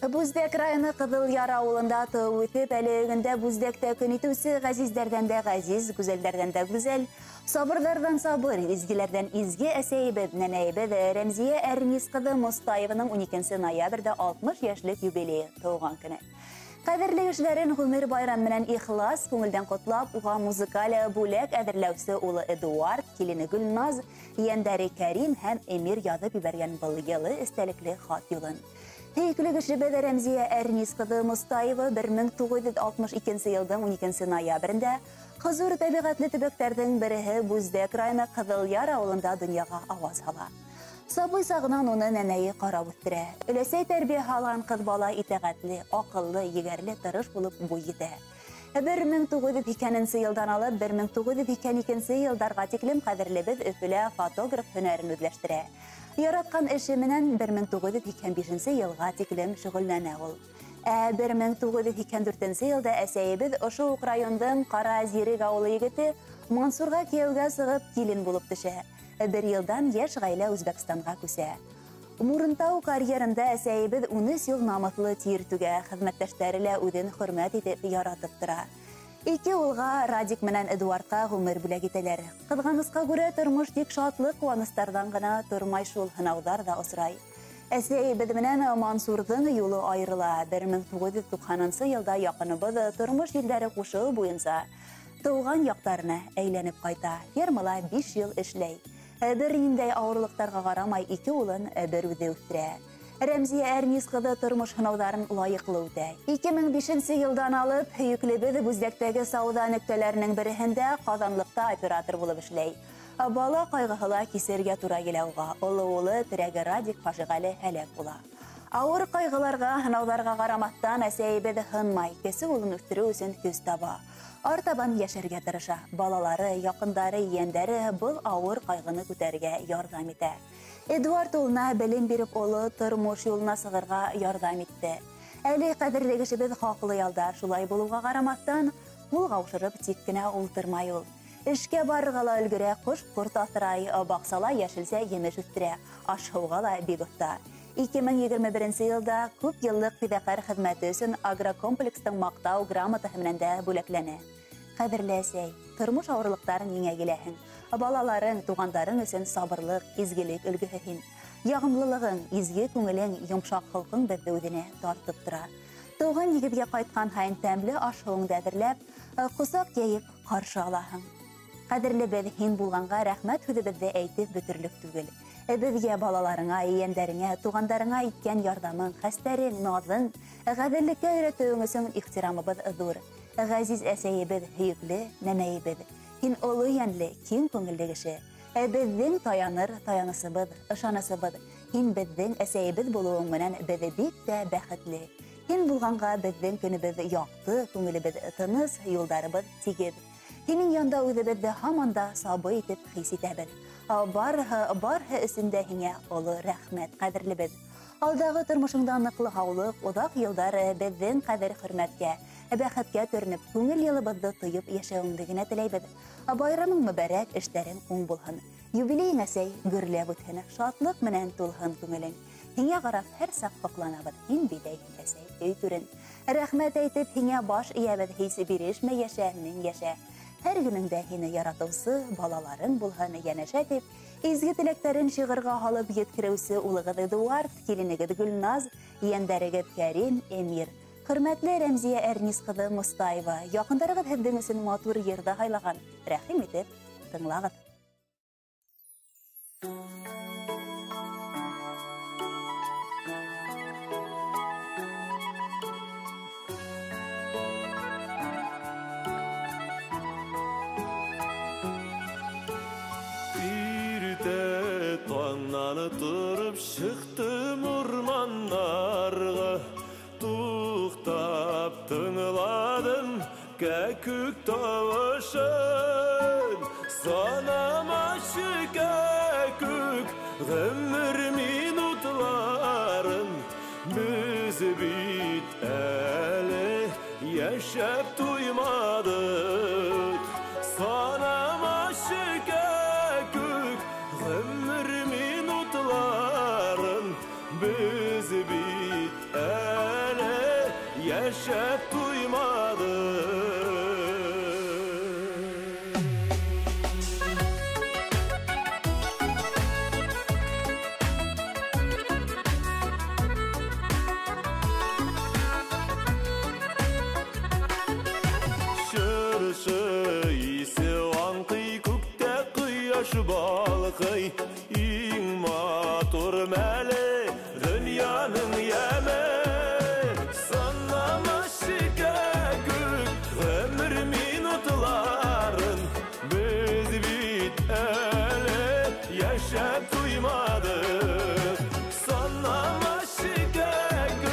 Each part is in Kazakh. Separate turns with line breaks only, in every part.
Бүздек районы Кызыл Яр ауылында туу өтүп, әлегендә бүздекте көн итүсе газизләрдән дә газиз, гүзәлләрдән дә гүзәл, сабырлардан сабыр, изгиләрдән изге әсәйбез, нәнәйбез Рәмзия Әрнис кызы Мостаеваның 12 ноябрьдә 60 яшьлек юбилее тууган көне. Кадерле эшләрен гомер байрам белән ихлас күңелдән котлап, уга музыкаль бүләк әзерләүче улы Эдуард, килене Гөлназ, ияндәре Кәрим һәм Эмир язып ибәргән был елы истәлекле хат юлын. Һәйкеле кешебез Рәмзия Әрнис кызы Мостаева 1962 елның 12 ноябрендә хозур табигатьле төбәкләрдән бере Бүздәк районы Кызыл Яр авылында дөньяга аваз ала. Сабый сагынан уны нәнәе карап үстерә. Өләсәй тәрбия алган кыз бала итәгатьле, акыллы, егәрле, тырыш булып буй итә. 1902 елдан алып 1902 елларга тиклем кадерлебез Өфөлә фотограф һөнәрен үзләштерә. Яраткан эше менән 1995 елга тиклем шөгыльләнә ул. 1994 елда әсәйебез ошо ук райондың Кара Зирек авылы егете Мансурга кияүгә сыгып килен булып төшә. Бер елдан яшь гаилә Үзбәкстанга күсә. Мурынтау карьерында әсәйебез 13 ел намыслы тиртүгә, хезмәттәшләре лә үҙен хөрмәт итеп яратып тора. Ике улга Радик менән Эдуардка гомер бүләк итәләр. Кызганыска күрә тормыш тик шатлык куаныштардан гына тормай шул һынаудар да осрай. Әсәйебез менән Мансурдың юлы айрыла. 1990 елда якыныбыз тормыш елдәре кушыгы буенча тууган яктарына әйләнеп кайта. Фермала 5 ел эшләй. Бер ниндәй авырлыктарга карамай ике улын бер үзе үстерә. Рәмзия Әрнис кызы тормыш һынауларын лайыклы үтә. 2005 елдан алып Һөйкелебез Бүздәктәге сауда нөктәләренең береһендә Казанлыкта оператор булып эшләй. Бала кайгыһыла кисергә туры килә уга. Улы улы терәге Радик фажигале һәлак була. Авыр кайгыларга, һынаударга карамастан әсәйебез хынмай, кесе улын үстерү өчен көз таба. Артабан яшәргә тырыша. Балалары, якындары, ияндәре был авыр кайгыны күтәрергә ярдәм итә. Эдуард улына белем биреп олы тормыш юлына сыгырга ярдәм итте. Әле кадерле кешебез хаклы ялда, шулай булуга карамастан, ул гаушырып тик кенә ултырмай ул. Эшкә барырга ла өлгерә, кош-корт асрай, баксала яшелсә емеш үстерә, аш-һауга ла бик оста. 2021 елда күп еллык фидакарь хезмәте өчен агрокомплекстың мактау грамотасы менән дә бүләкләнә. Кадерле әсәй, тормыш авырлыктарын еңәгеләһең. Балаларың, тугандарың өчен сабырлык, изгелек өлгеһен. Ягымлылыгың, изге күңелең, йомшак холкың безне үҙенә тартып тора. Туган егеткә кайткан һайын тәмле аш-һауыңды әзерләп, кусак йәеп каршы алаһың. Кадерле беҙ һин булганга рәхмәт һүҙебеҙҙе әйтеп бөтөрлөк түгел. Беҙгә балаларыңа, ейәндәреңә, тугандарыңа иткән ярдамың, хәстәрең, назың, ғәҙеллеккә өйрәтеүең өсөн ихтирамыбыҙ ҙур. Ғәзиз әсәйебеҙ, һөйөкле нәнәйебеҙ. Һин оло йәнле, киң күңелле кеше. Беҙҙең таяныр, таянысыбыҙ, ышанысыбыҙ. Һин беҙҙең әсәйебеҙ булыуың менән беҙ бик тә бәхетле. Һин булғанға беҙҙең көнөбөҙ яҡты, күңелебеҙ тыныс, юлдарыбыҙ тигеҙ. Һинең янда үҙебеҙҙе һаманда сабый итеп хис итәбеҙ. Барһы өсөндә һиңә оло рәхмәт, ҡәҙерлебеҙ. Алдағы тормошоңда ныҡлы һаулыҡ, оҙаҡ йылдар беҙҙең ҡәҙер-хөрмәткә, бәхеткә төрөнөп, күңел йылыбыҙҙы тойоп йәшәүеңде генә теләйбеҙ. Байрамың мөбәрәк, эштәрең уң булһын. Юбилейың әсәй гөрләп үтһен, шатлыҡ менән тулһын күңелең. Һиңә ҡарап һәр саҡ һоҡланабыҙ. Һин биҙәйһең әсәй, өй түрен. Рәхмәт әйтеп һиңә баш эйәбеҙ, һис бирешмә, йәшә, мең йәшә. Һәр көнөңдә һине яратыусы, балаларың булһын, йәнәшә тип, изге теләктәрен шиғырға һалып еткереүсе улығыҙ Эдуард, киленегеҙ Гөлназ, ейәндәрегеҙ Кәрим, Эмир. Хөрмәтле Рәмзия Әрнис ҡыҙы Мостаева, яҡындарығыҙ һеҙҙең өсөн матур йырҙа һайлаған. Рәхим итеп, тыңлағыҙ.
Тұрып шықтым урманларға, туқтап тыңладым кәкүк тауышын. Санамашы кәкүк ғөмір минутларын, біз бит әлі яшәп туймадық. Санамашы кәкүк ғөмір минутларын, biz bit yaşap duymadı. Balkay in matur mele dünyanın yeme sanama şikayet ömür minutların biz bit ele yaşap duymadık sanama şikayet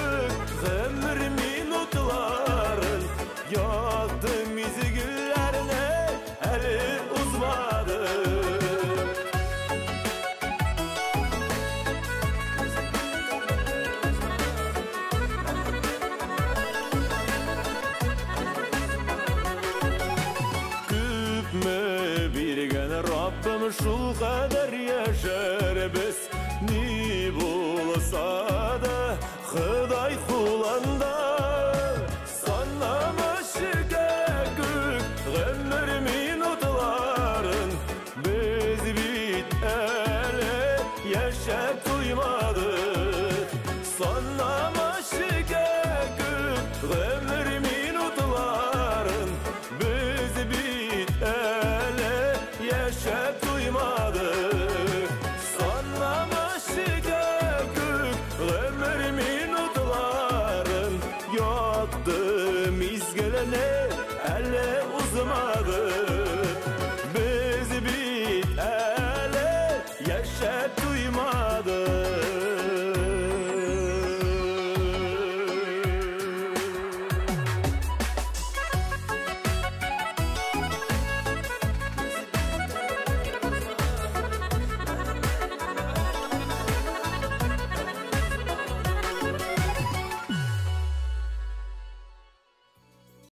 ömür minutların yaktı mizgillerine eli uzmadı. Rabbim şul kadar yaşar biz ni bulsa da Xuday kulanda sanama şikayet ömür minutların biz bit ele yaşap duymadık sanama şikayet ömür minutların biz bit ele yaşap duymadık sanama şikayet ömür minutların yaktı mizgilene